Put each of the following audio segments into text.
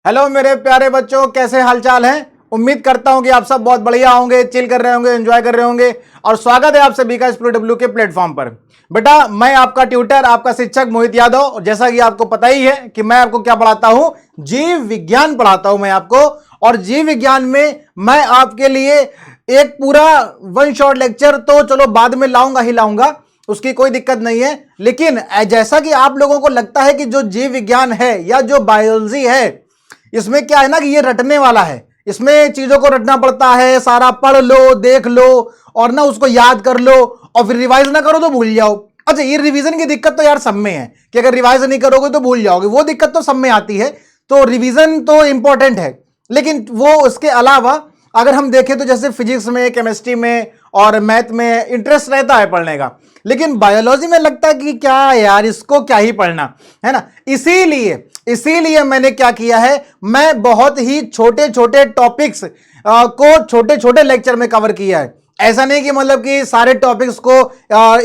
Hello मेरे प्यारे बच्चों, कैसे हालचाल हैं। उम्मीद करता हूं कि आप सब बहुत बढ़िया होंगे, चिल कर रहे होंगे, एंजॉय कर रहे होंगे। और स्वागत है आप सभी का SplitW के प्लेटफॉर्म पर। बेटा, मैं आपका ट्यूटर, आपका शिक्षक मोहित यादव। और जैसा कि आपको पता ही है कि मैं आपको क्या पढ़ाता हूं, जीव विज्ञान पढ़ाता हूं मैं आपको। और जीव विज्ञान में मैं आपके लिए एक पूरा वन शॉट लेक्चर तो चलो बाद में लाऊंगा ही लाऊंगा, उसकी कोई दिक्कत नहीं है। लेकिन जैसा कि आप लोगों को लगता है कि जो जीव विज्ञान है या जो बायोलॉजी है, इसमें क्या है ना कि ये रटने वाला है, इसमें चीजों को रटना पड़ता है, सारा पढ़ लो, देख लो और ना उसको याद कर लो और फिर रिवाइज ना करो तो भूल जाओ। अच्छा, ये रिवीजन की दिक्कत तो यार सब में है कि अगर रिवाइज नहीं करोगे तो भूल जाओगे, वो दिक्कत तो सब में आती है। तो रिवीजन तो इंपॉर्टेंट है, लेकिन वो उसके अलावा अगर हम देखें तो जैसे फिजिक्स में, केमिस्ट्री में और मैथ में इंटरेस्ट रहता है पढ़ने का, लेकिन बायोलॉजी में लगता है कि क्या यार, इसको क्या ही पढ़ना है ना। इसीलिए मैंने क्या किया है, मैं बहुत ही छोटे छोटे टॉपिक्स को छोटे छोटे लेक्चर में कवर किया है। ऐसा नहीं कि मतलब कि सारे टॉपिक्स को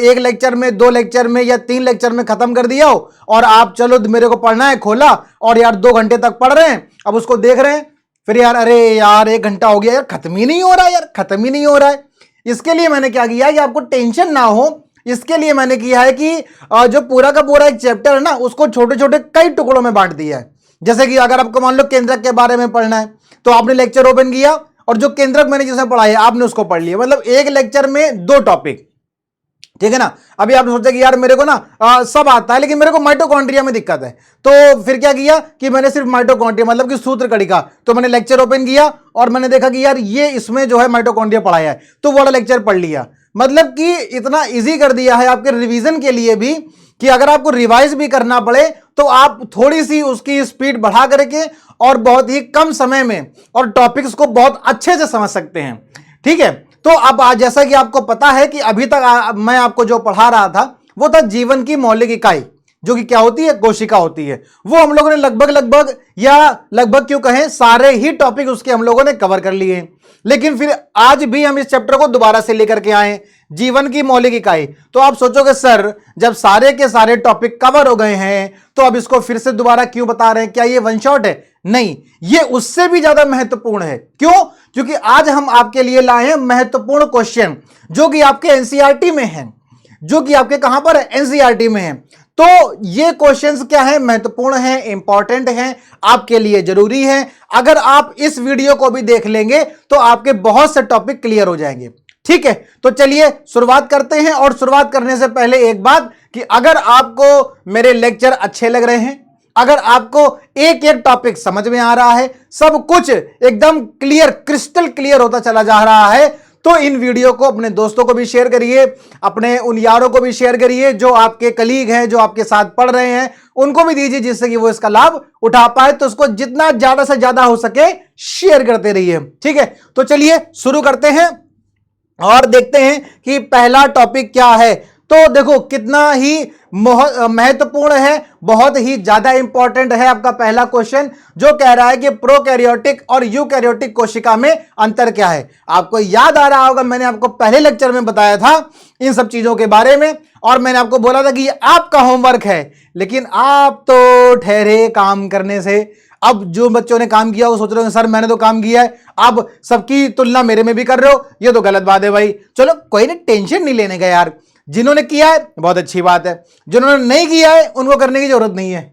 एक लेक्चर में, 2 लेक्चर में या 3 लेक्चर में खत्म कर दिया हो और आप चलो मेरे को पढ़ना है, खोला और यार 2 घंटे तक पढ़ रहे हैं, अब उसको देख रहे हैं, फिर यार अरे यार 1 घंटा हो गया यार, खत्म ही नहीं हो रहा यार, खत्म ही नहीं हो रहा है। इसके लिए मैंने क्या किया कि आपको टेंशन ना हो, इसके लिए मैंने किया है कि जो पूरा का पूरा एक चैप्टर है ना, उसको छोटे छोटे कई टुकड़ों में बांट दिया है। जैसे कि अगर आपको मान लो केंद्रक के बारे में पढ़ना है तो आपने लेक्चर ओपन किया और जो केंद्रक मैंने जिसे पढ़ा है आपने उसको पढ़ लिया, मतलब एक लेक्चर में 2 टॉपिक, ठीक है ना। अभी आपने सोचा कि यार मेरे को ना सब आता है लेकिन मेरे को माइटोकॉन्ड्रिया में दिक्कत है, तो फिर क्या किया कि मैंने सिर्फ माइटोकॉन्ड्रिया मतलब कि सूत्र कणिका, तो मैंने लेक्चर ओपन किया और मैंने देखा कि यार ये इसमें जो है माइटोकॉन्ड्रिया पढ़ाया है, तो वो वाला लेक्चर पढ़ लिया। मतलब कि इतना इजी कर दिया है आपके रिवीजन के लिए भी कि अगर आपको रिवाइज भी करना पड़े तो आप थोड़ी सी उसकी स्पीड बढ़ा करके और बहुत ही कम समय में और टॉपिक्स को बहुत अच्छे से समझ सकते हैं, ठीक है। तो अब आज जैसा कि आपको पता है कि अभी तक मैं आपको जो पढ़ा रहा था वो था जीवन की मौलिक इकाई, जो कि क्या होती है, कोशिका होती है। वो हम लोगों ने लगभग क्यों कहें, सारे ही टॉपिक उसके हम लोगों ने कवर कर लिए। लेकिन फिर आज भी हम इस चैप्टर को दोबारा से लेकर के आए, जीवन की मौलिक इकाई। तो आप सोचोगे सर जब सारे के सारे टॉपिक कवर हो गए हैं तो अब इसको फिर से दोबारा क्यों बता रहे हैं, क्या ये वन शॉट है? नहीं, ये उससे भी ज्यादा महत्वपूर्ण है। क्यों? क्योंकि आज हम आपके लिए लाए हैं महत्वपूर्ण क्वेश्चन जो कि आपके एनसीईआरटी में है, जो कि आपके कहां पर है, एनसीईआरटी में है। तो ये क्वेश्चंस क्या है, महत्वपूर्ण है, इंपॉर्टेंट है, आपके लिए जरूरी है। अगर आप इस वीडियो को भी देख लेंगे तो आपके बहुत से टॉपिक क्लियर हो जाएंगे, ठीक है। तो चलिए शुरुआत करते हैं। और शुरुआत करने से पहले एक बात कि अगर आपको मेरे लेक्चर अच्छे लग रहे हैं, अगर आपको एक एक टॉपिक समझ में आ रहा है, सब कुछ एकदम क्लियर, क्रिस्टल क्लियर होता चला जा रहा है, तो इन वीडियो को अपने दोस्तों को भी शेयर करिए, अपने उन यारों को भी शेयर करिए जो आपके कलीग हैं, जो आपके साथ पढ़ रहे हैं, उनको भी दीजिए जिससे कि वो इसका लाभ उठा पाए। तो उसको जितना ज्यादा से ज्यादा हो सके शेयर करते रहिए, ठीक है। तो चलिए शुरू करते हैं और देखते हैं कि पहला टॉपिक क्या है। तो देखो कितना ही महत्वपूर्ण है, बहुत ही ज्यादा इंपॉर्टेंट है आपका पहला क्वेश्चन, जो कह रहा है कि प्रोकैरियोटिक और यूकैरियोटिक कोशिका में अंतर क्या है। आपको याद आ रहा होगा, मैंने आपको पहले लेक्चर में बताया था इन सब चीजों के बारे में और मैंने आपको बोला था कि ये आपका होमवर्क है, लेकिन आप तो ठहरे काम करने से। अब जो बच्चों ने काम किया वो सोच रहे हो सर मैंने तो काम किया है, अब सबकी तुलना मेरे में भी कर रहे हो, ये तो गलत बात है भाई। चलो कोई नहीं, टेंशन नहीं लेने का यार, जिन्होंने किया है बहुत अच्छी बात है, जिन्होंने नहीं किया है उनको करने की जरूरत नहीं है।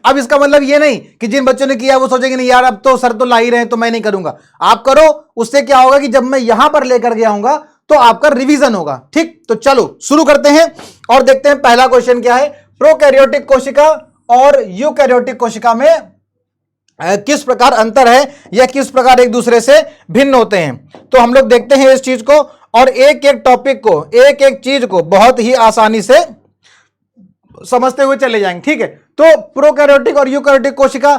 अब इसका मतलब ये नहीं कि जिन बच्चों ने किया वो सोचेंगे नहीं यार अब तो सर तो ला ही रहे हैं तो मैं नहीं करूंगा। आप करो, उससे क्या होगा कि जब मैं यहां पर लेकर गया हूंगा तो आपका रिवीजन होगा, ठीक। तो चलो शुरू करते हैं और देखते हैं पहला क्वेश्चन क्या है। प्रोकैरियोटिक कोशिका और यूकैरियोटिक कोशिका में किस प्रकार अंतर है या किस प्रकार एक दूसरे से भिन्न होते हैं। तो हम लोग देखते हैं इस चीज को और एक एक टॉपिक को, एक एक चीज को बहुत ही आसानी से समझते हुए चले जाएंगे, ठीक है। तो प्रोकैरियोटिक और यूकैरियोटिक कोशिका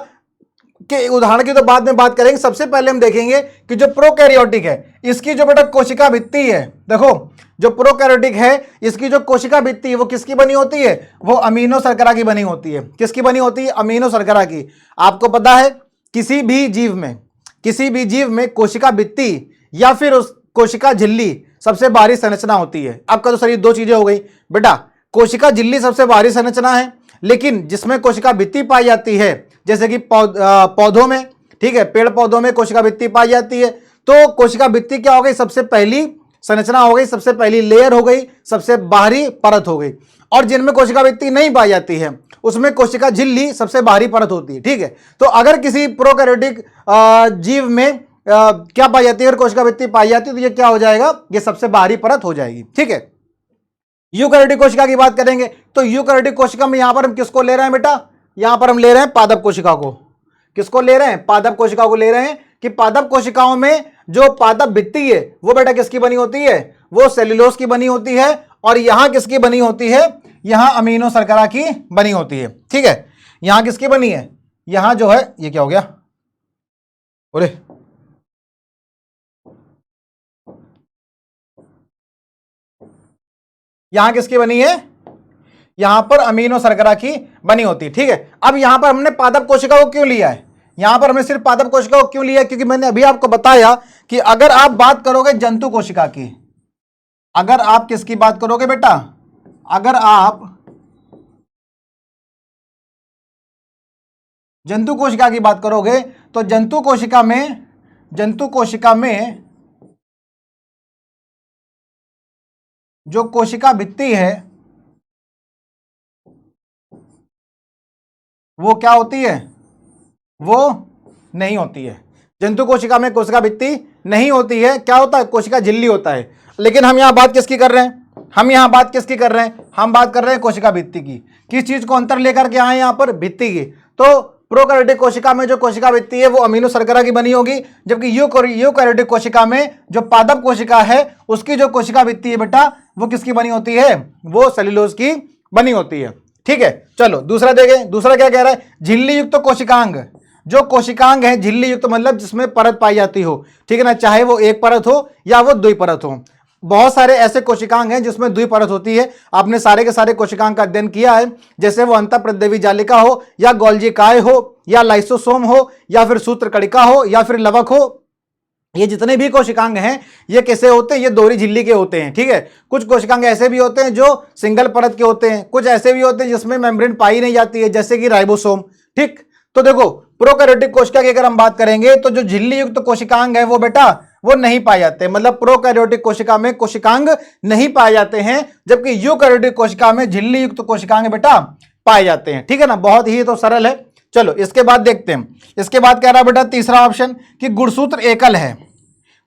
के उदाहरण की तो बाद में बात करेंगे। सबसे पहले हम देखेंगे कि जो प्रोकैरियोटिक है इसकी जो बेटा कोशिका भित्ति है, देखो जो प्रोकैरियोटिक है इसकी जो कोशिका भित्ति है वो किसकी बनी होती है, वो अमीनो शर्करा की बनी होती है। किसकी बनी होती है, अमीनो शर्करा की। आपको पता है किसी भी जीव में कोशिका भित्ति या फिर उस कोशिका झिल्ली सबसे बाहरी संरचना होती है। आपका तो शरीर 2 चीजें हो गई बेटा, कोशिका झिल्ली सबसे बाहरी संरचना है, लेकिन जिसमें कोशिका भित्ति पाई जाती है जैसे कि पौधों में, ठीक है, पेड़ पौधों में कोशिका भित्ति पाई जाती है। तो कोशिका भित्ति क्या हो गई, सबसे पहली संरचना हो गई, सबसे पहली लेयर हो गई, सबसे बाहरी परत हो गई। और जिनमें कोशिका भित्ति नहीं पाई जाती है उसमें कोशिका झिल्ली सबसे बाहरी परत होती है, ठीक है। तो अगर किसी प्रोकैरियोटिक जीव में क्या पाई जाती है, अगर कोशिका भित्ति पाई जाती है तो ये क्या हो जाएगा, ये सबसे बाहरी परत हो जाएगी, ठीक है। यूकैरियोटिक कोशिका की बात करेंगे तो यूकैरियोटिक कोशिका में यहां पर हम किसको ले रहे हैं बेटा, यहां पर हम ले रहे हैं पादप कोशिका को। किसको ले रहे हैं, पादप कोशिका को ले रहे हैं कि पादप कोशिकाओं में जो पादप भित्ति है वो बेटा किसकी बनी होती है, वो सेल्यूलोज की बनी होती है। और यहां किसकी बनी होती है, यहां अमीनो शर्करा की बनी होती है, ठीक है। यहां किसकी बनी है, यहां जो है, ये क्या हो गया, अरे यहां किसकी बनी है, यहां पर अमीनो शर्करा की बनी होती है, ठीक है। अब यहां पर हमने पादप कोशिका को क्यों लिया है, यहां पर हमने सिर्फ पादप कोशिका को क्यों लिया है, क्योंकि मैंने अभी आपको बताया कि अगर आप बात करोगे जंतु कोशिका की, अगर आप किसकी बात करोगे बेटा, अगर आप जंतु कोशिका की बात करोगे तो जंतु कोशिका में जो कोशिका भित्ति है वो क्या होती है, वो नहीं होती है। जंतु कोशिका में कोशिका भित्ति नहीं होती है, क्या होता है, कोशिका झिल्ली होता है। लेकिन हम यहां बात किसकी कर रहे हैं, हम यहां बात किसकी कर रहे हैं, हम बात कर रहे हैं कोशिका भित्ति की। किस चीज को अंतर लेकर के आए यहां पर, भित्ति की। तो प्रोकैरियोटिक कोशिका में जो कोशिका भित्ति है वो अमीनो शर्करा की बनी होगी, जबकि यूकैरियोटिक कोशिका में जो पादप कोशिका है उसकी जो कोशिका भित्ति है बेटा वो किसकी बनी होती है, वो सेल्यूलोज की बनी होती है, ठीक है। चलो दूसरा देखें, दूसरा क्या कह रहा है, झिल्ली युक्त कोशिकांग। जो कोशिकांग है झिल्ली युक्त मतलब जिसमें परत पाई जाती हो, ठीक है ना, चाहे वो एक परत हो या वो द्विपरत हो। बहुत सारे ऐसे कोशिकांग हैं जिसमें द्विपरत होती है, आपने सारे के सारे कोशिकांग का अध्ययन किया है, जैसे वो अंतःप्रद्रवी जालिका हो या गोल्जी काय हो या लाइसोसोम हो या फिर सूत्रकणिका हो या फिर लवक हो। ये जितने भी कोशिकांग हैं ये कैसे होते हैं, ये दोहरी झिल्ली के होते हैं, ठीक है। कुछ कोशिकांग ऐसे भी होते हैं जो सिंगल परत के होते हैं, कुछ ऐसे भी होते हैं जिसमें मेम्ब्रेन पाई नहीं जाती है, जैसे कि राइबोसोम, ठीक। तो देखो प्रोकैरियोटिक कोशिका की अगर हम बात करेंगे तो जो झिल्ली युक्त कोशिकांग है वो बेटा वो नहीं पाए जाते, मतलब प्रोकैरियोटिक कोशिका में कोशिकांग नहीं पाए जाते हैं, जबकि यूकैरियोटिक कोशिका में झिल्ली युक्त कोशिकांग बेटा पाए जाते हैं, ठीक है ना। बहुत ही तो सरल है। चलो इसके बाद देखते हैं, इसके बाद कह रहा है बेटा तीसरा ऑप्शन कि गुणसूत्र एकल है।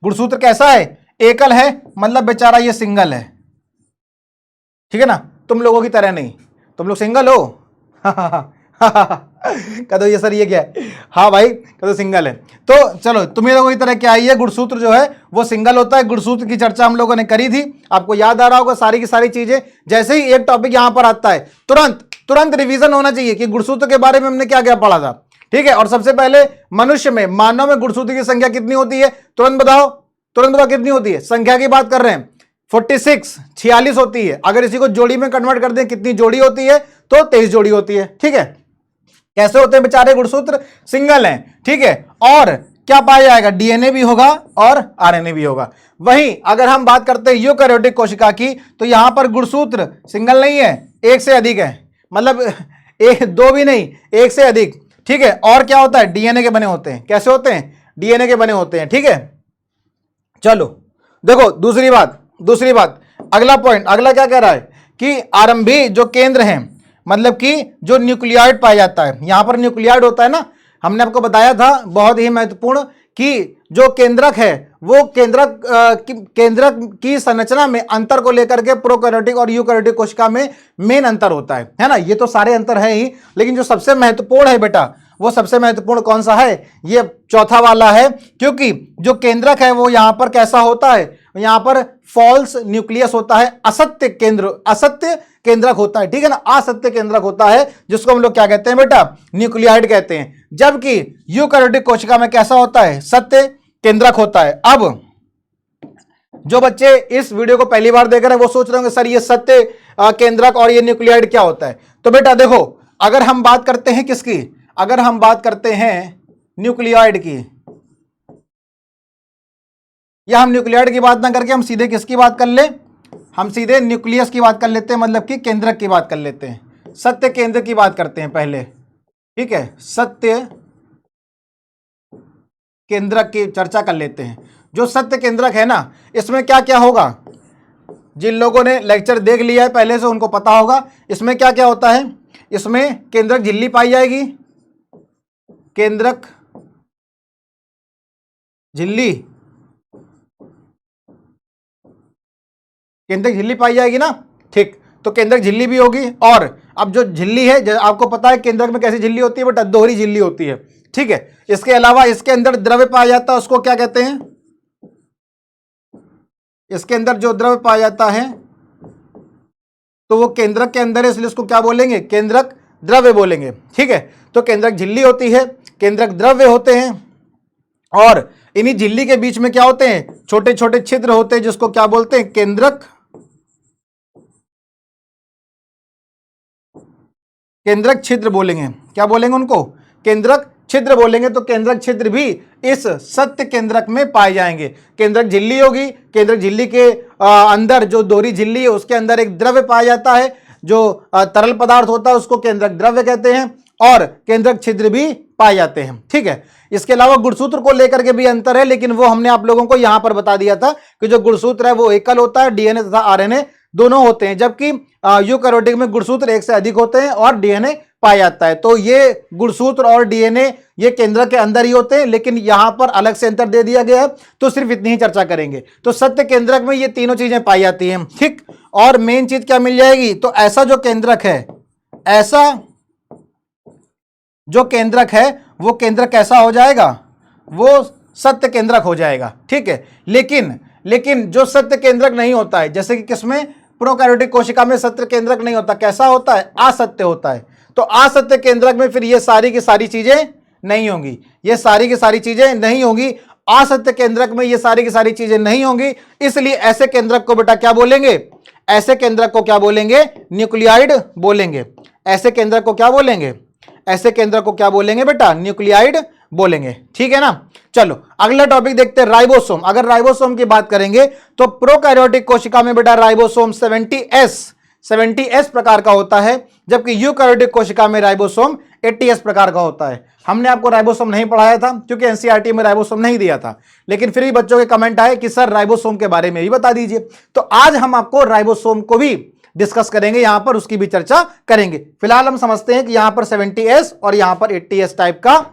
गुणसूत्र कैसा है, एकल है, मतलब बेचारा ये सिंगल है, ठीक है ना, तुम लोगों की तरह नहीं, तुम लोग सिंगल हो कह दो ये सर ये क्या है, हाँ भाई कह दो सिंगल है। तो चलो तुम्हें लोगों की तरह क्या है, गुणसूत्र जो है वो सिंगल होता है। गुणसूत्र की चर्चा हम लोगों ने करी थी, आपको याद आ रहा होगा सारी की सारी चीजें। जैसे ही एक टॉपिक यहां पर आता है तुरंत रिवीजन होना चाहिए कि गुणसूत्र के बारे में हमने क्या क्या पढ़ा था, ठीक है। और सबसे पहले मनुष्य में, मानव में गुणसूत्र की संख्या कितनी होती है, तुरंत बताओ कितनी होती है, संख्या की बात कर रहे हैं, 46 होती है। अगर इसी को जोड़ी में कन्वर्ट कर दें कितनी जोड़ी होती है, तो 23 जोड़ी होती है, ठीक है। कैसे होते हैं बेचारे गुणसूत्र, सिंगल हैं, ठीक है। और क्या पाया जाएगा, डीएनए भी होगा और आरएनए भी होगा। वहीं अगर हम बात करते हैं यूकैरियोटिक कोशिका की तो यहां पर गुणसूत्र सिंगल नहीं है, एक से अधिक है, मतलब एक दो भी नहीं, एक से अधिक, ठीक है। और क्या होता है, डीएनए के बने होते हैं। कैसे होते हैं, डीएनए के बने होते हैं, ठीक है। चलो देखो दूसरी बात, अगला पॉइंट, अगला क्या कह रहा है कि आरंभी जो केंद्र हैं, मतलब कि जो न्यूक्लियाइड पाया जाता है, यहां पर न्यूक्लियाइड होता है ना, हमने आपको बताया था बहुत ही महत्वपूर्ण कि जो केंद्रक है वो केंद्रक की संरचना में अंतर को लेकर के प्रोकैरियोटिक और यूकैरियोटिक कोशिका में मेन अंतर होता है ना। ये तो सारे अंतर है ही, लेकिन जो सबसे महत्वपूर्ण है बेटा वो सबसे महत्वपूर्ण कौन सा है, ये चौथा वाला है। क्योंकि जो केंद्रक है वो यहां पर कैसा होता है, यहां पर फॉल्स न्यूक्लियस होता है, असत्य केंद्रक होता है, ठीक है ना, असत्य केंद्रक होता है, जिसको हम लोग क्या कहते हैं बेटा, न्यूक्लियाइड कहते हैं। जबकि यूकैरियोटिक कोशिका में कैसा होता है, सत्य केंद्रक होता है। अब जो बच्चे इस वीडियो को पहली बार देख रहे हैं वो सोच रहे होंगे सर ये सत्य केंद्रक और ये न्यूक्लियाइड क्या होता है। तो बेटा देखो, अगर हम बात करते हैं किसकी, अगर हम बात करते हैं न्यूक्लियाइड की, या हम न्यूक्लियाइड की बात ना करके हम सीधे किसकी बात कर ले, हम सीधे न्यूक्लियस की बात कर लेते हैं, मतलब कि केंद्रक की बात कर लेते हैं, सत्य केंद्र की बात करते हैं पहले। ठीक है, सत्य केंद्रक की चर्चा कर लेते हैं। जो सत्य केंद्रक है ना, इसमें क्या क्या होगा, जिन लोगों ने लेक्चर देख लिया है पहले से उनको पता होगा इसमें क्या क्या होता है। इसमें केंद्रक झिल्ली पाई जाएगी, केंद्रक झिल्ली, केंद्रक झिल्ली पाई जाएगी ना, ठीक। तो केंद्रक झिल्ली भी होगी। और अब जो झिल्ली है, आपको पता है केंद्रक में कैसी झिल्ली होती है बेटा, दोहरी झिल्ली होती है, ठीक है। इसके अलावा इसके अंदर द्रव्य पाया जाता है, उसको क्या कहते हैं, इसके अंदर जो द्रव्य पाया जाता है तो वो केंद्रक के अंदर है, इसलिए उसको क्या बोलेंगे, केंद्रक द्रव्य बोलेंगे, ठीक है। तो केंद्रक झिल्ली होती है, केंद्रक द्रव्य होते हैं, और इन्हीं झिल्ली के बीच में क्या होते हैं, छोटे छोटे छिद्र होते हैं, जिसको क्या बोलते हैं, केंद्रक छिद्र बोलेंगे। क्या बोलेंगे उनको, केंद्रक छिद्र बोलेंगे। तो केंद्रक छिद्र भी इस सत्य केंद्रक में पाए जाएंगे। केंद्रक झिल्ली होगी, केंद्रक झिल्ली के अंदर जो दोहरी झिल्ली है उसके अंदर एक द्रव्य पाया जाता है, जो तरल पदार्थ होता है उसको केंद्रक द्रव्य कहते हैं, और केंद्रक छिद्र भी पाए जाते हैं, ठीक है। इसके अलावा गुणसूत्र को लेकर के भी अंतर है, लेकिन वो हमने आप लोगों को यहां पर बता दिया था कि जो गुणसूत्र है वो एकल होता है, डीएनए तथा आरएनए दोनों होते हैं, जबकि यूकैरियोटिक में गुणसूत्र एक से अधिक होते हैं और डीएनए पाया जाता है। तो ये गुणसूत्र और डीएनए ये केंद्र के अंदर ही होते हैं, लेकिन यहां पर अलग से अंतर दे दिया गया है, तो सिर्फ इतनी ही चर्चा करेंगे। तो सत्य केंद्रक में ये तीनों चीजें पाई जाती हैं, ठीक। और मेन चीज क्या मिल जाएगी, तो ऐसा जो केंद्रक है, ऐसा जो केंद्रक है वो केंद्रक कैसा हो जाएगा, वो सत्य केंद्रक हो जाएगा, ठीक है। लेकिन जो सत्य केंद्रक नहीं होता है, जैसे कि किसमें, प्रोकैरियोटिक कोशिका में सत्य केंद्रक नहीं होता, कैसा होता है, असत्य होता है। तो असत्य केंद्रक में फिर ये सारी की सारी चीजें नहीं होंगी, ये सारी की सारी चीजें नहीं होंगी। असत्य केंद्रक में ये सारी की सारी चीजें नहीं होंगी, इसलिए ऐसे केंद्रक को बेटा क्या बोलेंगे, ऐसे केंद्रक को क्या बोलेंगे, न्यूक्लियाइड बोलेंगे। ऐसे केंद्रक को क्या बोलेंगे, ऐसे केंद्रक को क्या बोलेंगे बेटा, न्यूक्लियाइड बोलेंगे, ठीक है ना। चलो अगला टॉपिक देखते हैं, राइबोसोम। अगर राइबोसोम की बात करेंगे तो प्रोकैरियोटिक कोशिका में बेटा राइबोसोम 70S प्रकार का होता है, जबकि यूकैरियोटिक कोशिका में राइबोसोम 80S प्रकार का होता है। हमने आपको राइबोसोम नहीं पढ़ाया था क्योंकि एनसीईआरटी में राइबोसोम नहीं दिया था, लेकिन फिर भी बच्चों के कमेंट आए कि सर राइबोसोम के बारे में भी बता दीजिए। तो आज हम आपको राइबोसोम को भी डिस्कस करेंगे, यहां पर उसकी भी चर्चा करेंगे। फिलहाल हम समझते हैं कि यहां पर 70S और यहां पर 80S टाइप का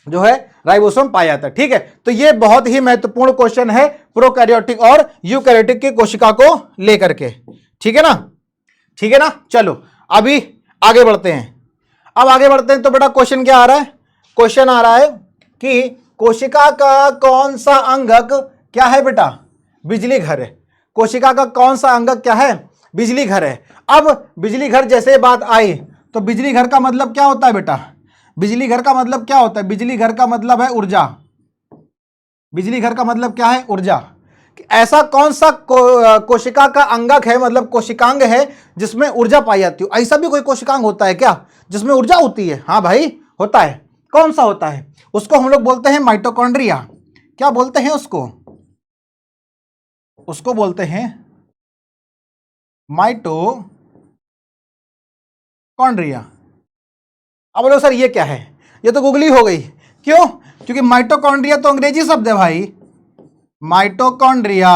जो है राइबोसोम पाया जाता है, ठीक है। तो ये बहुत ही महत्वपूर्ण क्वेश्चन है प्रोकैरियोटिक और यूकैरियोटिक की कोशिका को लेकर के, ठीक है ना, ठीक है ना। चलो अभी आगे बढ़ते हैं। अब आगे बढ़ते हैं तो बेटा क्वेश्चन क्या आ रहा है, क्वेश्चन आ रहा है कि कोशिका का कौन सा अंगक क्या है बेटा, बिजली घर है। कोशिका का कौन सा अंगक क्या है, बिजली घर है। अब बिजली घर जैसे बात आई तो बिजली घर का मतलब क्या होता है बेटा, बिजली घर का मतलब क्या होता है, बिजली घर का मतलब है ऊर्जा। बिजली घर का मतलब क्या है, ऊर्जा। ऐसा कौन सा कोशिका का अंगक है, मतलब कोशिकांग है जिसमें ऊर्जा पाई जाती है। ऐसा भी कोई कोशिकांग होता है क्या जिसमें ऊर्जा होती है, हाँ भाई होता है। कौन सा होता है, उसको हम लोग बोलते हैं माइटोकॉन्ड्रिया। क्या बोलते हैं उसको, उसको बोलते हैं माइटोकॉन्ड्रिया। अब बोलो सर ये क्या है, ये तो गूगली हो गई, क्यों, क्योंकि माइटोकॉन्ड्रिया तो अंग्रेजी शब्द है भाई। माइटोकॉन्ड्रिया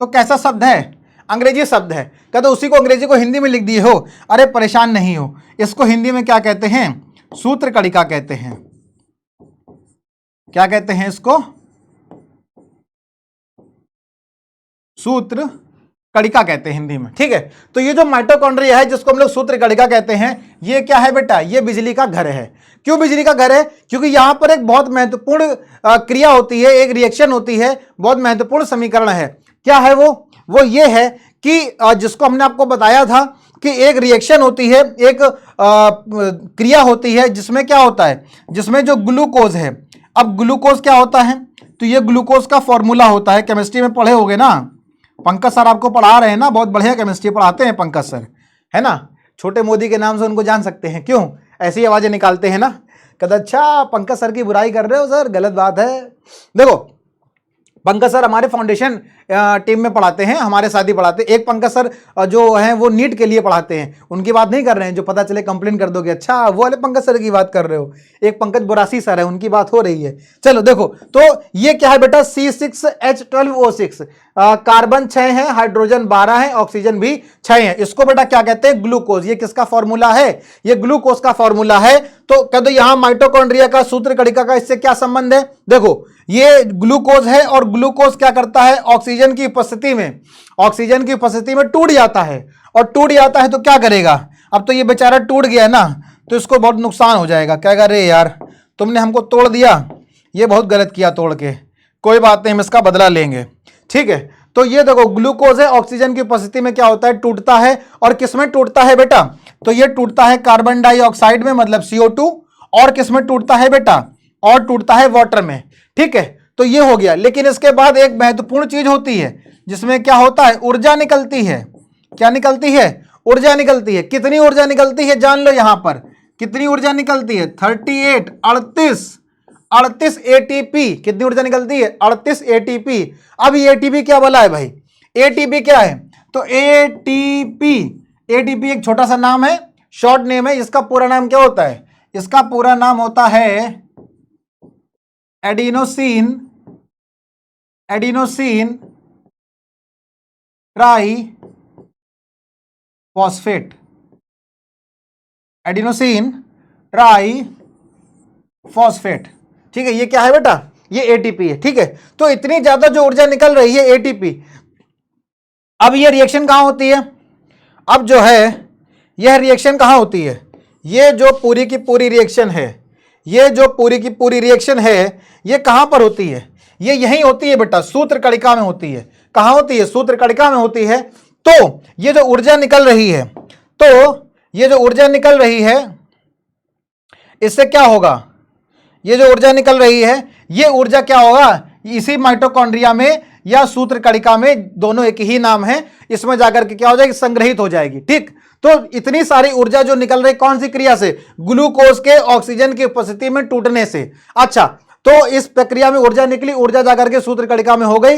तो कैसा शब्द है, अंग्रेजी शब्द है। क्या तो उसी को अंग्रेजी को हिंदी में लिख दिए हो, अरे परेशान नहीं हो। इसको हिंदी में क्या कहते हैं, सूत्र कणिका कहते हैं। क्या कहते हैं इसको, सूत्र कणिका कहते हैं हिंदी में, ठीक है। तो ये जो माइटोकॉन्ड्रिया है जिसको हम लोग सूत्र कणिका कहते हैं, ये क्या है बेटा, ये बिजली का घर है। क्यों बिजली का घर है, क्योंकि यहां पर एक बहुत महत्वपूर्ण क्रिया होती है, एक रिएक्शन होती है, बहुत महत्वपूर्ण समीकरण है। क्या है वो ये है कि जिसको हमने आपको बताया था कि एक रिएक्शन होती है, एक क्रिया होती है जिसमें क्या होता है, जिसमें जो ग्लूकोज है। अब ग्लूकोज क्या होता है, तो ये ग्लूकोज का फॉर्मूला होता है, केमिस्ट्री में पढ़े होगे ना, पंकज सर आपको पढ़ा रहे हैं ना, बहुत बढ़िया केमिस्ट्री पढ़ाते हैं पंकज सर, है ना। छोटे मोदी के नाम से उनको जान सकते हैं, क्यों, ऐसी आवाजें निकालते हैं ना। कहते अच्छा पंकज सर की बुराई कर रहे हो सर, गलत बात है। देखो पंकज सर हमारे फाउंडेशन टीम में पढ़ाते हैं, हमारे साथ ही पढ़ाते हैं। एक पंकज सर जो हैं वो नीट के लिए पढ़ाते हैं, उनकी बात नहीं कर रहे हैं, जो पता चले कंप्लेन कर दोगे, अच्छा वो वाले पंकज सर की बात कर रहे हो। एक पंकज बुरासी सर है, उनकी बात हो रही है। चलो देखो, तो ये क्या है बेटा, C6H12O6, कार्बन 6 है, हाइड्रोजन 12 है, ऑक्सीजन भी 6 है। इसको बेटा क्या कहते हैं, ग्लूकोज। ये किसका फॉर्मूला है, ये ग्लूकोज का फॉर्मूला है। तो कह दो यहां माइटोकॉन्ड्रिया का, सूत्र कणिका का इससे क्या संबंध है। देखो ये ग्लूकोज है और ग्लूकोज क्या करता है, ऑक्सीजन की उपस्थिति में, ऑक्सीजन की उपस्थिति में टूट जाता है, और टूट जाता है तो क्या करेगा, अब तो ये बेचारा टूट गया ना, तो इसको बहुत नुकसान हो जाएगा। क्या कर रहे यार, तुमने हमको तोड़ दिया, ये बहुत गलत किया तोड़ के, कोई बात नहीं, हम इसका बदला लेंगे, ठीक है। तो ये देखो ग्लूकोज है, ऑक्सीजन की उपस्थिति में क्या होता है, टूटता है। और किसमें टूटता है बेटा, तो ये टूटता है कार्बन डाइऑक्साइड में, मतलब CO2। और किसमें टूटता है बेटा, और टूटता है वाटर में, ठीक है। तो ये हो गया। लेकिन इसके बाद एक महत्वपूर्ण चीज होती है जिसमें क्या होता है, ऊर्जा निकलती है। क्या निकलती है, ऊर्जा निकलती है। कितनी ऊर्जा निकलती है जान लो, यहां पर कितनी ऊर्जा निकलती है, 38 ATP। कितनी ऊर्जा निकलती है, 38 ATP। अब ये ATP क्या बोला है भाई, ATP क्या है, तो ATP एक छोटा सा नाम है, शॉर्ट नेम है। इसका पूरा नाम क्या होता है, इसका पूरा नाम होता है adenosine try phosphate, adenosine try phosphate, ठीक है। ये क्या है बेटा, ये ATP है, ठीक है। तो इतनी ज्यादा जो ऊर्जा निकल रही है ATP। अब ये रिएक्शन कहां होती है, अब जो है यह रिएक्शन कहां होती है, ये जो पूरी की पूरी रिएक्शन है, ये जो पूरी की पूरी रिएक्शन है, ये कहां पर होती है, ये यहीं होती है बेटा, सूत्र कणिका में होती है। कहां होती है, सूत्र कणिका में होती है। तो ये जो ऊर्जा निकल रही है, तो ये जो ऊर्जा निकल रही है, इससे क्या होगा, ये जो ऊर्जा निकल रही है, ये ऊर्जा क्या होगा, इसी माइटोकॉन्ड्रिया में या सूत्र कणिका में, दोनों एक ही नाम है, इसमें जाकर के क्या हो जाएगी, संग्रहित हो जाएगी, ठीक। तो इतनी सारी ऊर्जा जो निकल रही कौन सी क्रिया से, ग्लूकोज के ऑक्सीजन की उपस्थिति में टूटने से। अच्छा, तो इस प्रक्रिया में ऊर्जा निकली, ऊर्जा जाकर के सूत्र कणिका में हो गई।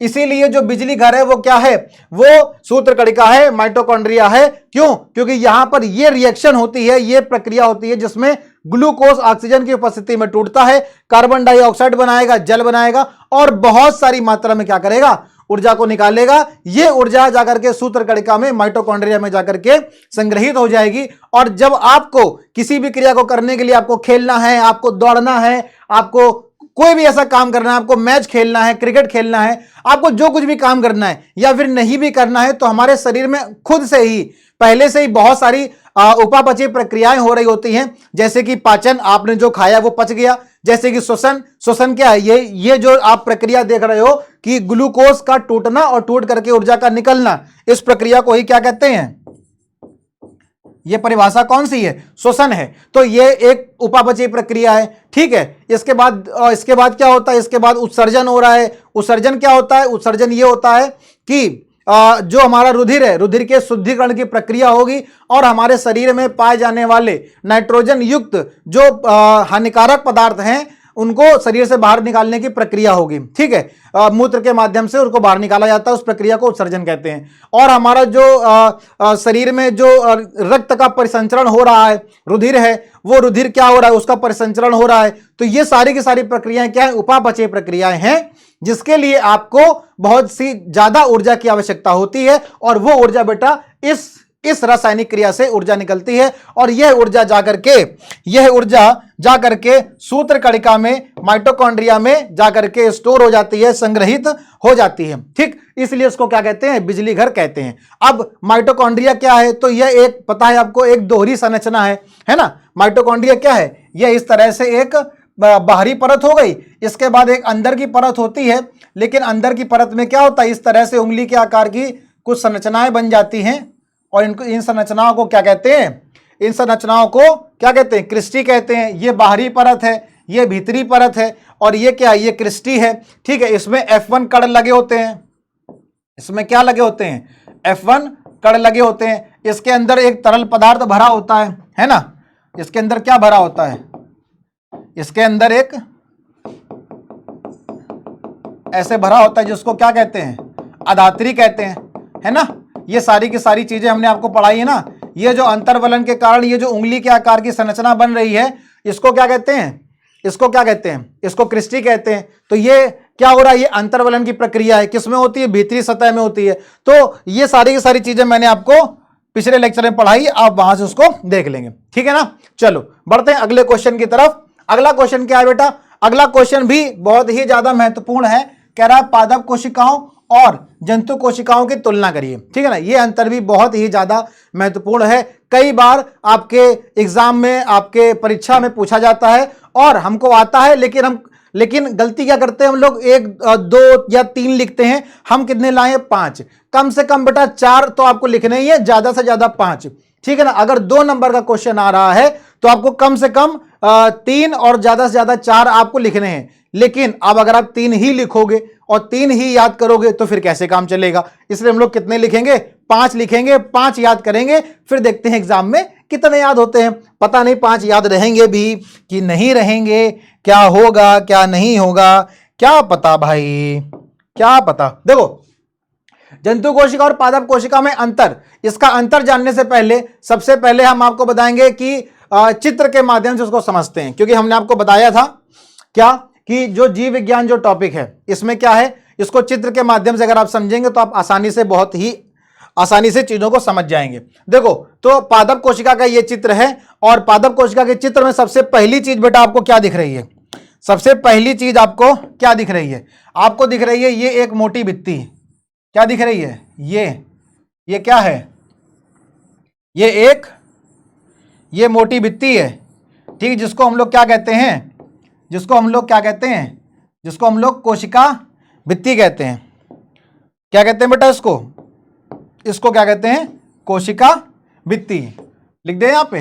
इसीलिए जो बिजली घर है वो क्या है, वो सूत्र कणिका है, माइटोकॉन्ड्रिया है। क्यों, क्योंकि यहां पर ये रिएक्शन होती है, ये प्रक्रिया होती है जिसमें ग्लूकोज ऑक्सीजन की उपस्थिति में टूटता है, कार्बन डाइऑक्साइड बनाएगा, जल बनाएगा, और बहुत सारी मात्रा में क्या करेगा, ऊर्जा को निकालेगा। ये ऊर्जा जाकर के सूत्र कणिका में, माइटोकॉन्ड्रिया में जाकर के संग्रहित हो जाएगी। और जब आपको किसी भी क्रिया को करने के लिए, आपको खेलना है, आपको दौड़ना है, आपको कोई भी ऐसा काम करना है, आपको मैच खेलना है, क्रिकेट खेलना है, आपको जो कुछ भी काम करना है या फिर नहीं भी करना है, तो हमारे शरीर में खुद से ही, पहले से ही बहुत सारी उपापचयी प्रक्रियाएं हो रही होती हैं। जैसे कि पाचन, आपने जो खाया वो पच गया। जैसे कि श्वसन क्या है, ये जो आप प्रक्रिया देख रहे हो कि ग्लूकोज का टूटना और टूट करके ऊर्जा का निकलना, इस प्रक्रिया को ही क्या कहते हैं, ये परिभाषा कौन सी है, श्वसन है। तो ये एक उपापचयी प्रक्रिया है, ठीक है। इसके बाद क्या होता है, इसके बाद उत्सर्जन हो रहा है। उत्सर्जन क्या होता है, उत्सर्जन ये होता है कि जो हमारा रुधिर है, रुधिर के शुद्धिकरण की प्रक्रिया होगी, और हमारे शरीर में पाए जाने वाले नाइट्रोजन युक्त जो हानिकारक पदार्थ हैं, उनको शरीर से बाहर निकालने की प्रक्रिया होगी, ठीक है। मूत्र के माध्यम से उनको बाहर निकाला जाता है, उस प्रक्रिया को उत्सर्जन कहते हैं। और हमारा जो शरीर में जो रक्त का परिसंचरण हो रहा है, रुधिर है, वो रुधिर क्या हो रहा है, उसका परिसंचरण हो रहा है। तो ये सारी की सारी प्रक्रियाएं क्या है, उपापचयी प्रक्रियाएं हैं, जिसके लिए आपको बहुत सी ज्यादा ऊर्जा की आवश्यकता होती है। और वो ऊर्जा बेटा इस रासायनिक क्रिया से ऊर्जा निकलती है, और यह ऊर्जा जाकर के सूत्र कणिका में, माइटोकॉन्ड्रिया में जाकर के स्टोर हो जाती है, संग्रहित हो जाती है, ठीक। इसलिए इसको क्या कहते हैं, बिजली घर कहते हैं। अब माइटोकॉन्ड्रिया क्या है, तो यह एक, पता है आपको, एक दोहरी संरचना है ना। माइटोकॉन्ड्रिया क्या है, यह इस तरह से एक बाहरी परत हो गई, इसके बाद एक अंदर की परत होती है। लेकिन अंदर की परत में क्या होता है, इस तरह से उंगली के आकार की कुछ संरचनाएं बन जाती हैं, और इन संरचनाओं को क्या कहते हैं, इन संरचनाओं को क्या कहते हैं, क्रिस्टी कहते हैं। ये बाहरी परत है, ये भीतरी परत है, और ये क्या है, ये क्रिस्टी है, ठीक है। इसमें F1 कण लगे होते हैं, इसमें क्या लगे होते हैं, F1 कण लगे होते हैं। इसके अंदर एक तरल पदार्थ भरा होता है ना। इसके अंदर क्या भरा होता है, इसके अंदर एक ऐसे भरा होता है जिसको क्या कहते हैं, अधात्री कहते हैं, है ना। ये सारी की सारी चीजें हमने आपको पढ़ाई है ना। ये जो अंतर्वलन के कारण ये जो उंगली के आकार की संरचना बन रही है, इसको क्या कहते हैं, इसको क्या कहते हैं, इसको क्रिस्टी कहते हैं। तो ये क्या हो रहा है, ये अंतर्वलन की प्रक्रिया है, किसमें होती है, भीतरी सतह में होती है। तो ये सारी की सारी चीजें मैंने आपको पिछले लेक्चर में पढ़ाई, आप वहां से उसको देख लेंगे, ठीक है ना। चलो बढ़ते हैं अगले क्वेश्चन की तरफ। अगला क्वेश्चन क्या है बेटा, अगला क्वेश्चन भी बहुत ही ज्यादा महत्वपूर्ण है। कह रहा है पादप कोशिकाओं और जंतु कोशिकाओं की तुलना करिए, ठीक है ना। ये अंतर भी बहुत ही ज्यादा महत्वपूर्ण है, कई बार आपके एग्जाम में, आपके परीक्षा में पूछा जाता है और हमको आता है, लेकिन गलती क्या करते हैं हम लोग, 1 2 या 3 लिखते हैं। हम कितने लाए, 5। कम से कम बेटा 4 तो आपको लिखने ही है, ज्यादा से ज्यादा 5, ठीक है ना। अगर 2 नंबर का क्वेश्चन आ रहा है तो आपको कम से कम 3 और ज्यादा से ज्यादा 4 आपको लिखने हैं। लेकिन अब अगर आप 3 ही लिखोगे और 3 ही याद करोगे तो फिर कैसे काम चलेगा। इसलिए हम लोग कितने लिखेंगे, 5 लिखेंगे, 5 याद करेंगे, फिर देखते हैं एग्जाम में कितने याद होते हैं। पता नहीं 5 याद रहेंगे भी कि नहीं रहेंगे, क्या होगा क्या नहीं होगा, क्या पता भाई, क्या पता। देखो जंतु कोशिका और पादप कोशिका में अंतर, इसका अंतर जानने से पहले सबसे पहले हम आपको बताएंगे कि चित्र के माध्यम से उसको समझते हैं। क्योंकि हमने आपको बताया था क्या कि जो जीव विज्ञान जो टॉपिक है इसमें क्या है, इसको चित्र के माध्यम से अगर आप समझेंगे तो आप आसानी से, बहुत ही आसानी से चीजों को समझ जाएंगे। देखो तो पादप कोशिका का ये चित्र है और पादप कोशिका के चित्र में सबसे पहली चीज बेटा आपको क्या दिख रही है, सबसे पहली चीज आपको क्या दिख रही है, आपको दिख रही है ये एक मोटी भित्ति। क्या दिख रही है, ये क्या है, ये मोटी भित्ति है, ठीक, जिसको हम लोग क्या कहते हैं, जिसको हम लोग कोशिका भित्ति कहते हैं। क्या कहते हैं बेटा इसको क्या कहते हैं, कोशिका भित्ति। लिख दे यहां पे,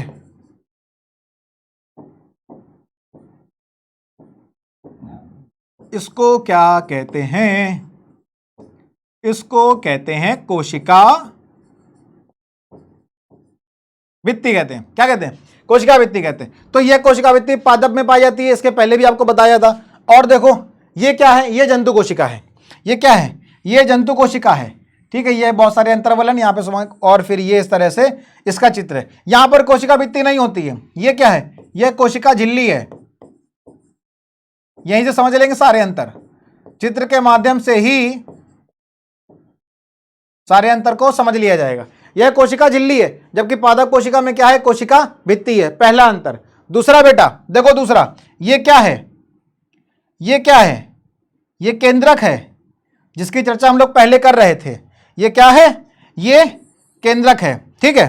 इसको क्या कहते हैं, इसको कहते हैं कोशिका भित्ति कहते हैं। क्या कहते हैं, कोशिका भित्ति कहते हैं। तो यह कोशिका भित्ति पादप में पाई जाती है, इसके पहले भी आपको बताया था। और देखो ये क्या है, ये जंतु कोशिका है। ये क्या है, ये जंतु कोशिका है, ठीक है। ये बहुत सारे अंतर्वलन यहाँ पे, और फिर ये इस तरह से इसका चित्र है। यहां पर कोशिका भित्ति नहीं होती है। ये क्या है, ये कोशिका झिल्ली है। यहीं से समझ लेंगे सारे अंतर, चित्र के माध्यम से ही सारे अंतर को समझ लिया जाएगा। यह कोशिका झिल्ली है, जबकि पादप कोशिका में क्या है, कोशिका भित्ति है। पहला अंतर। दूसरा बेटा देखो, दूसरा ये क्या है, ये क्या है, ये केंद्रक है, जिसकी चर्चा हम लोग पहले कर रहे थे। ये क्या है, ये केंद्रक है, ठीक है,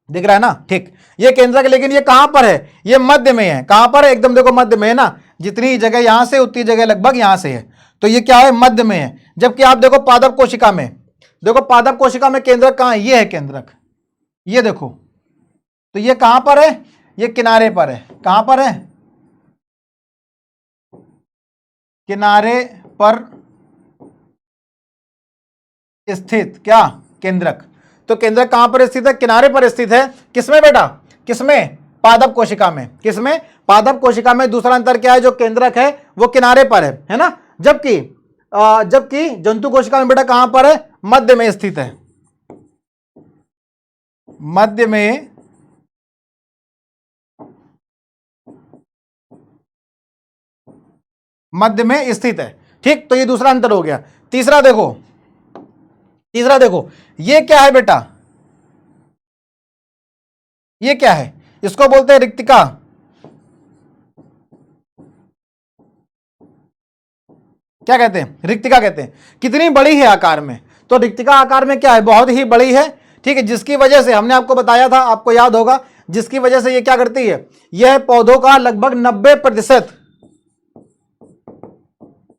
दिख रहा है ना, ठीक। ये केंद्रक, लेकिन ये कहां पर है, ये मध्य में है। कहां पर है, एकदम देखो मध्य में है ना, जितनी जगह यहां से उतनी जगह लगभग यहां से है। तो ये क्या है, मध्य में है। जबकि आप देखो पादप कोशिका में, देखो पादप कोशिका में केंद्रक कहां है, ये है केंद्रक, ये देखो। तो ये कहां पर है, ये किनारे पर है। कहां पर है, किनारे पर स्थित क्या, केंद्रक। तो केंद्रक कहां पर स्थित है, किनारे पर स्थित है। किसमें बेटा, किसमें, पादप कोशिका में। किसमें, पादप कोशिका में। दूसरा अंतर क्या है, जो केंद्रक है वो किनारे पर है ना। जबकि जंतु कोशिका में बेटा कहां पर है, मध्य में स्थित है। मध्य में स्थित है, ठीक। तो ये दूसरा अंतर हो गया। तीसरा देखो, ये क्या है बेटा, ये क्या है, इसको बोलते हैं रिक्तिका। क्या कहते हैं, रिक्तिका कहते हैं। कितनी बड़ी है आकार में, तो रिक्तिका आकार में क्या है, बहुत ही बड़ी है, ठीक है। जिसकी वजह से हमने आपको बताया था, आपको याद होगा, जिसकी वजह से ये क्या करती है, यह पौधों का लगभग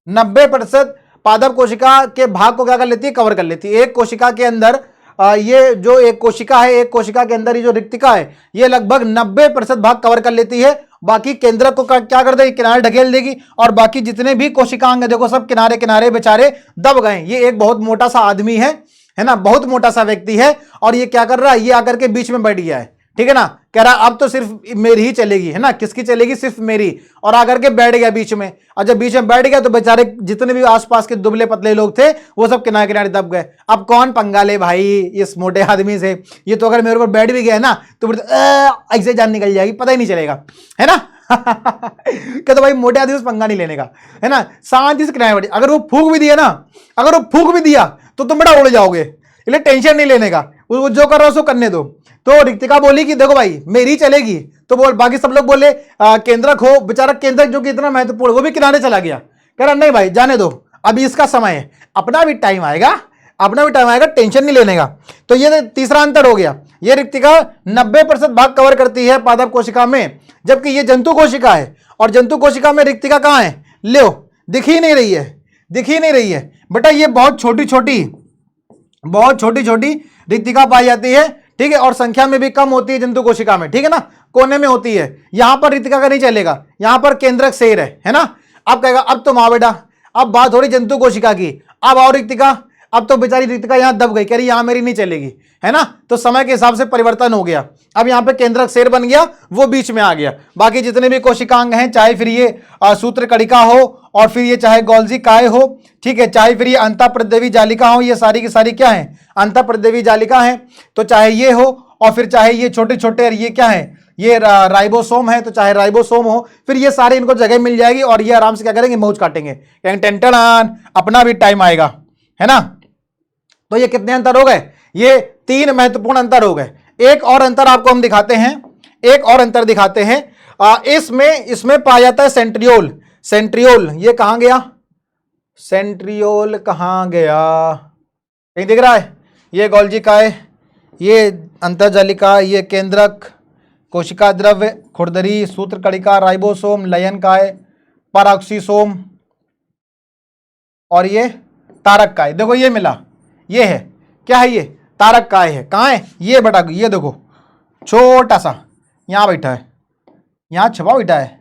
90% पादप कोशिका के भाग को क्या कर लेती है, कवर कर लेती है। एक कोशिका के अंदर ये जो एक कोशिका है, एक कोशिका के अंदर ये जो रिक्तिका है, ये लगभग 90% भाग कवर कर लेती है। बाकी केंद्रक को क्या कर देगी, किनारे ढकेल देगी, और बाकी जितने भी कोशिकांग है देखो सब किनारे किनारे बेचारे दब गए। ये एक बहुत मोटा सा आदमी है ना, बहुत मोटा सा व्यक्ति है, और ये क्या कर रहा है, ये आकर के बीच में बैठ गया है, ठीक है ना, कह रहा अब तो सिर्फ मेरी ही चलेगी, है ना, किसकी चलेगी, सिर्फ मेरी। और आकर के बैठ गया बीच में, और जब बीच में बैठ गया तो बेचारे जितने भी आसपास के दुबले पतले लोग थे वो सब किनारे किनारे दब गए। अब कौन पंगा ले भाई इस मोटे आदमी से, ये तो अगर मेरे ऊपर बैठ भी गया ना तो ऐसे जान निकल जाएगी, पता ही नहीं चलेगा, है ना। क्या तो भाई मोटे आदमी से पंगा नहीं लेने का, है ना, शांति से किनारे बैठे। अगर वो फूंक भी दिया ना, अगर वो फूंक भी दिया तो तुम बड़ा उड़ जाओगे, इसलिए टेंशन नहीं लेने का, वो जो कर रहा है उसको करने दो। तो रितिका बोली कि देखो भाई मेरी चलेगी, तो बोल बाकी सब लोग बोले केंद्रक हो, बेचारा केंद्रक जो कि इतना महत्वपूर्ण वो भी किनारे चला गया, कह रहा नहीं भाई जाने दो, अभी इसका समय है, अपना भी टाइम आएगा, अपना भी टाइम आएगा, टेंशन नहीं लेने का। तो ये तीसरा अंतर हो गया। ये रिक्तिका 90% भाग कवर करती है पादप कोशिका में, जबकि ये जंतु कोशिका है, और जंतु कोशिका में रिक्तिका कहां है, लो दिख ही नहीं रही है, दिख ही नहीं रही है बेटा। ये बहुत छोटी छोटी रिक्तिका पाई जाती है, ठीक है, और संख्या में भी कम होती है जंतु कोशिका में, ठीक है ना, कोने में होती है। यहां पर रिक्तिका का नहीं चलेगा, यहां पर केंद्रक शेर है ना। अब कहेगा अब तो माँ बेटा, अब बात हो रही जंतु कोशिका की, अब और रिक्तिका, अब तो बेचारी रिक्तिका यहां दब गई, कह रही यहां मेरी नहीं चलेगी, है ना। तो समय के हिसाब से परिवर्तन हो गया, अब यहां पे केंद्रक शेर बन गया, वो बीच में आ गया। बाकी जितने भी कोशिकांग हैं, चाहे फिर ये सूत्र कणिका हो, और फिर ये चाहे गोल्जी काय हो, ठीक है, चाहे फिर ये अंतःप्रदेवी जालिका हो, ये सारी की सारी क्या है, अंतःप्रदेवी जालिका है। तो चाहे ये हो, और फिर चाहे ये छोटे छोटे ये क्या है, ये राइबोसोम है, तो चाहे राइबोसोम हो, फिर ये सारे इनको जगह मिल जाएगी, और ये आराम से क्या करेंगे, मौज काटेंगे, टेंटन, अपना भी टाइम आएगा, है ना। तो ये कितने अंतर हो गए, ये 3 महत्वपूर्ण अंतर हो गए। एक और अंतर आपको हम दिखाते हैं, एक और अंतर दिखाते हैं, इसमें पाया जाता है सेंट्रियोल। सेंट्रियोल ये कहां गया, सेंट्रियोल कहां गया, कहीं दिख रहा है, ये गोल्जी काय, ये अंतर्जालिका, ये केंद्रक, कोशिका द्रव्य, खुरदरी, सूत्र कणिका, राइबोसोम, लयन काय, परऑक्सीसोम, और ये तारक काय। देखो ये मिला, ये है क्या है, ये तारक काय है, कहाँ है ये बेटा, ये देखो छोटा सा यहां बैठा है, यहां छपा बैठा है,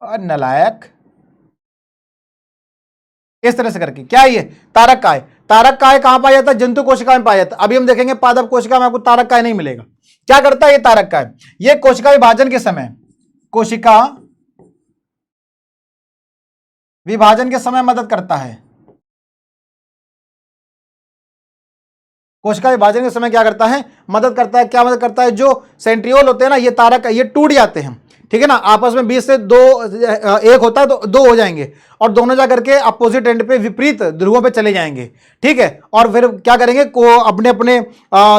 और नलायक, इस तरह से करके क्या है ये तारक काय। तारक काय कहां पाया जाता है, जंतु कोशिका में पाया जाता है। अभी हम देखेंगे पादप कोशिका में आपको तारक काय नहीं मिलेगा। क्या करता है ये तारक काय, ये कोशिका विभाजन के समय, कोशिका विभाजन के समय मदद करता है। कोशिका विभाजन के समय क्या करता है, मदद करता है। क्या मदद करता है, जो सेंट्रियोल होते हैं ना, ये तारक ये टूट जाते हैं, ठीक है ना, आपस में 20 से 2 एक होता है तो 2 हो जाएंगे, और दोनों जाकर के अपोजिट एंड पे, विपरीत ध्रुवों पे चले जाएंगे, ठीक है। और फिर क्या करेंगे, को अपने अपने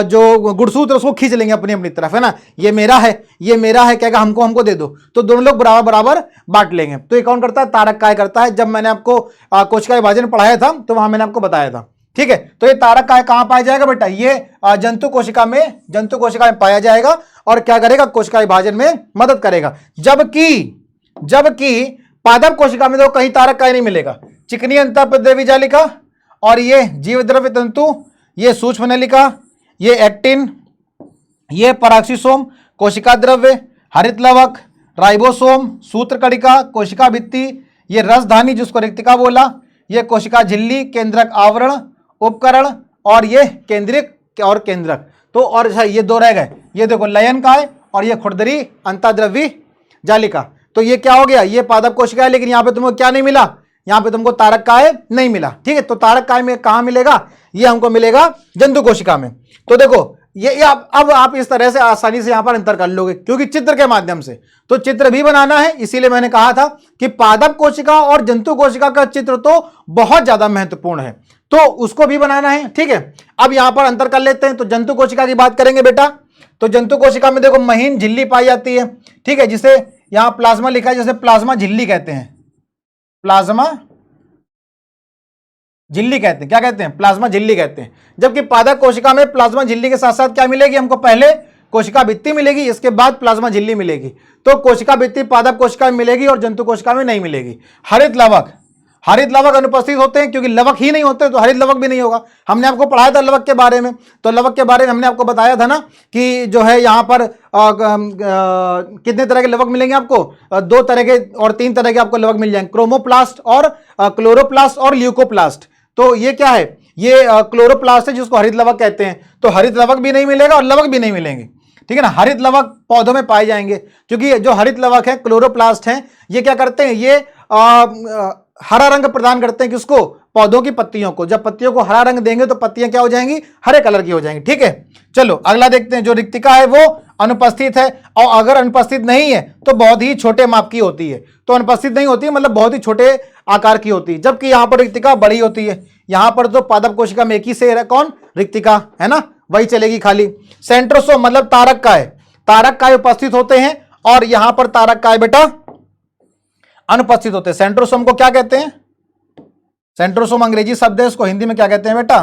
जो गुणसूत्र उसको खींच लेंगे अपनी अपनी तरफ, है ना, ये मेरा है, ये मेरा है, कहेगा हमको हमको दे दो, तो दोनों लोग बराबर बराबर बांट लेंगे। तो ये कौन करता है, तारक काय करता है। जब मैंने आपको कोशिका विभाजन पढ़ाया था तो वहां मैंने आपको बताया था, ठीक है। तो ये तारक काय कहां पाया जाएगा बेटा, ये जंतु कोशिका में पाया जाएगा, और क्या करेगा, कोशिका विभाजन में मदद करेगा। जबकि पादप कोशिका में तो कहीं तारक काय नहीं मिलेगा। चिकनी अंतःप्रदेवी जालिका, और ये जीवद्रव्य तंतु, ये सूक्ष्म नलिका, ये एक्टिन, ये पराक्सीसोम, कोशिका द्रव्य, हरित लवक, राइबोसोम, सूत्र कणिका, कोशिका भित्ति, ये रसधानी जिसको रिक्तिका बोला, ये कोशिका झिल्ली, केंद्रक आवरण, उपकरण, और ये केंद्रिक और केंद्रक। तो और ये 2 रह गए, ये देखो लयन काय, और ये खुरदरी अंतःद्रव्य जालिका। तो ये क्या हो गया, ये पादप कोशिका है, लेकिन यहां पे तुमको क्या नहीं मिला, यहां पे तुमको तारक काय नहीं मिला, ठीक है। तो तारक काय में कहां मिलेगा, ये हमको मिलेगा जंतु कोशिका में। तो देखो ये अब आप इस तरह से आसानी से यहां पर अंतर कर लोगे, क्योंकि चित्र के माध्यम से, तो चित्र भी बनाना है, इसीलिए मैंने कहा था कि पादप कोशिका और जंतु कोशिका का चित्र तो बहुत ज्यादा महत्वपूर्ण है, तो उसको भी बनाना है, ठीक है। अब यहां पर अंतर कर लेते हैं। तो जंतु कोशिका की बात करेंगे बेटा, तो जंतु कोशिका में देखो महीन झिल्ली पाई जाती है, ठीक है, जिसे यहां प्लाज्मा लिखा है, जैसे प्लाज्मा झिल्ली कहते हैं, प्लाज्मा झिल्ली कहते हैं, क्या कहते हैं, प्लाज्मा झिल्ली कहते हैं। जबकि पादप कोशिका में प्लाज्मा झिल्ली के साथ साथ क्या मिलेगी हमको, पहले कोशिका भित्ति मिलेगी, इसके बाद प्लाज्मा झिल्ली मिलेगी। तो कोशिका भित्ति पादप कोशिका में मिलेगी और जंतु कोशिका में नहीं मिलेगी। हरित लवक अनुपस्थित होते हैं, क्योंकि लवक ही नहीं होते तो हरित लवक भी नहीं होगा। हमने आपको पढ़ाया था लवक के बारे में, तो लवक के बारे में हमने आपको बताया था ना कि जो है यहाँ पर कितने तरह के लवक मिलेंगे आपको, 2 तरह के और 3 तरह के आपको लवक मिल जाएंगे, क्रोमोप्लास्ट और क्लोरोप्लास्ट और ल्यूकोप्लास्ट। तो ये क्या है, ये क्लोरोप्लास्ट है जिसको हरित लवक कहते हैं। तो हरित लवक भी नहीं मिलेगा और लवक भी नहीं मिलेंगे, ठीक है ना। हरित लवक पौधों में पाए जाएंगे, क्योंकि जो हरित लवक है, क्लोरोप्लास्ट हैं, ये क्या करते हैं, ये हरा रंग प्रदान करते हैं किसको, पौधों की पत्तियों को। जब पत्तियों को हरा रंग देंगे तो पत्तियां क्या हो जाएंगी, हरे कलर की हो जाएंगी। ठीक है, चलो अगला देखते हैं। जो रिक्तिका है वो अनुपस्थित है, और अगर अनुपस्थित नहीं है तो बहुत ही छोटे माप की होती है। तो अनुपस्थित नहीं होती है मतलब बहुत ही छोटे आकार की होती है, जबकि यहां पर रिक्तिका बड़ी होती है। यहां पर तो पादप कोशिका में एक ही से कौन, रिक्तिका है ना, वही चलेगी खाली। सेंट्रोसोम मतलब तारक काय, तारक काय उपस्थित होते हैं, और यहां पर तारक काय बेटा अनुपस्थित होते हैं। सेंट्रोसोम को क्या कहते हैं, सेंट्रोसोम अंग्रेजी शब्द है, इसको हिंदी में क्या कहते हैं बेटा,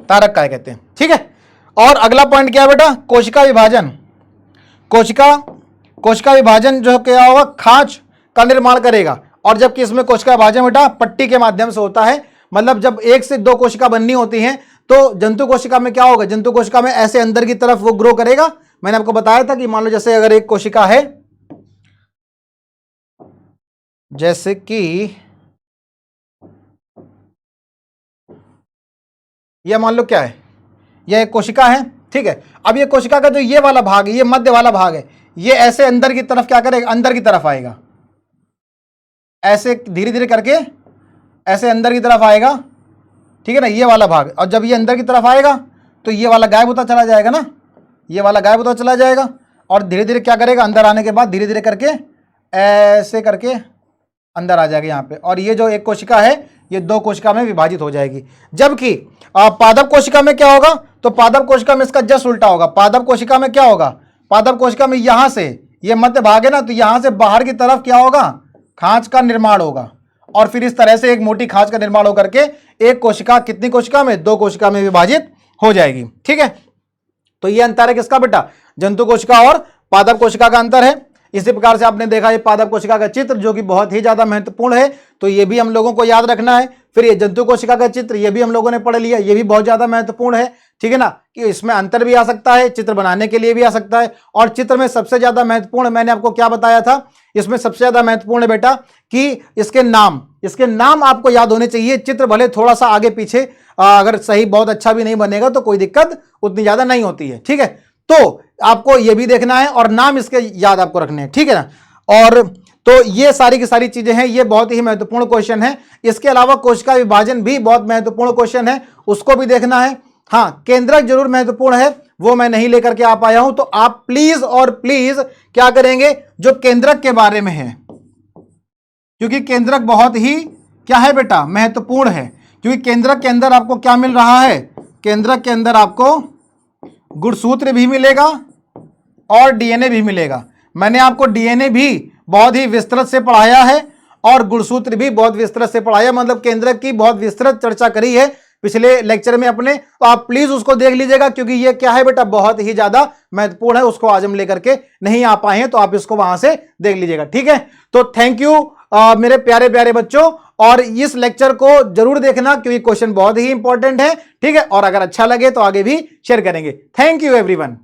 तारक काय कहते हैं। ठीक है, और अगला पॉइंट क्या है बेटा, कोशिका विभाजन। कोशिका विभाजन जो क्या होगा, खांच का निर्माण करेगा, और जबकि इसमें कोशिका विभाजन बेटा पट्टी के माध्यम से होता है। मतलब जब एक से दो कोशिका बननी होती हैं तो जंतु कोशिका में क्या होगा, जंतु कोशिका में ऐसे अंदर की तरफ वो ग्रो करेगा। मैंने आपको बताया था कि मान लो जैसे अगर एक कोशिका है, जैसे कि यह मान लो क्या है, यह एक कोशिका है। ठीक है, अब ये कोशिका का जो ये वाला भाग है, ये मध्य वाला भाग है, ये ऐसे अंदर की तरफ क्या करेगा, अंदर की तरफ आएगा, ऐसे धीरे धीरे करके ऐसे अंदर की तरफ आएगा। ठीक है ना, ये वाला भाग, और जब ये अंदर की तरफ आएगा तो ये वाला गायब होता चला जाएगा ना, ये वाला गायब होता चला जाएगा, और धीरे धीरे क्या करेगा, अंदर आने के बाद धीरे धीरे करके ऐसे करके अंदर आ जाएगा यहाँ पे, और ये जो एक कोशिका है ये दो कोशिका में विभाजित हो जाएगी। जबकि पादप कोशिका में क्या होगा, तो पादप कोशिका में इसका जस्ट उल्टा होगा। पादप कोशिका में क्या होगा, पादप कोशिका में यहां से ये मध्य भाग है ना, तो यहां से बाहर की तरफ क्या होगा, खांच का निर्माण होगा, और फिर इस तरह से एक मोटी खांच का निर्माण होकर के एक कोशिका कितनी कोशिका में, दो कोशिका में विभाजित हो जाएगी। ठीक है, तो ये अंतर है किसका बेटा, जंतु कोशिका और पादप कोशिका का अंतर है। इसी प्रकार से आपने देखा ये पादप कोशिका का चित्र जो कि बहुत ही ज्यादा महत्वपूर्ण है, तो ये भी हम लोगों को याद रखना है। फिर ये जंतु कोशिका का चित्र, ये भी हम लोगों ने पढ़ लिया, ये भी बहुत ज्यादा महत्वपूर्ण है। ठीक है ना, कि इसमें अंतर भी आ सकता है, चित्र बनाने के लिए भी आ सकता है, और चित्र में सबसे ज्यादा महत्वपूर्ण मैंने आपको क्या बताया था, इसमें सबसे ज्यादा महत्वपूर्ण है बेटा कि इसके नाम आपको याद होने चाहिए। चित्र भले थोड़ा सा आगे पीछे अगर सही बहुत अच्छा भी नहीं बनेगा तो कोई दिक्कत उतनी ज्यादा नहीं होती है। ठीक है, तो आपको ये भी देखना है और नाम इसके याद आपको रखने हैं। ठीक है ना, और तो ये सारी की सारी चीजें हैं, ये बहुत ही महत्वपूर्ण क्वेश्चन है। इसके अलावा कोशिका विभाजन भी बहुत महत्वपूर्ण क्वेश्चन है, उसको भी देखना है। हाँ, केंद्रक जरूर महत्वपूर्ण है, वो मैं नहीं लेकर के आ पाया हूं, तो आप प्लीज और प्लीज क्या करेंगे, जो केंद्रक के बारे में है, क्योंकि केंद्रक बहुत ही क्या है बेटा, महत्वपूर्ण है। क्योंकि केंद्रक के अंदर आपको क्या मिल रहा है, केंद्रक के अंदर आपको गुणसूत्र भी मिलेगा और डीएनए भी मिलेगा। मैंने आपको डीएनए भी बहुत ही विस्तृत से पढ़ाया है और गुणसूत्र भी बहुत विस्तृत से पढ़ाया, मतलब केंद्रक की बहुत विस्तृत चर्चा करी है पिछले लेक्चर में अपने, तो आप प्लीज उसको देख लीजिएगा, क्योंकि ये क्या है बेटा, बहुत ही ज्यादा महत्वपूर्ण है। उसको आज हम लेकर के नहीं आ पाए हैं, तो आप इसको वहां से देख लीजिएगा। ठीक है, तो थैंक यू मेरे प्यारे प्यारे बच्चों, और इस लेक्चर को जरूर देखना क्योंकि क्वेश्चन बहुत ही इंपॉर्टेंट है। ठीक है, और अगर अच्छा लगे तो आगे भी शेयर करेंगे। Thank you everyone.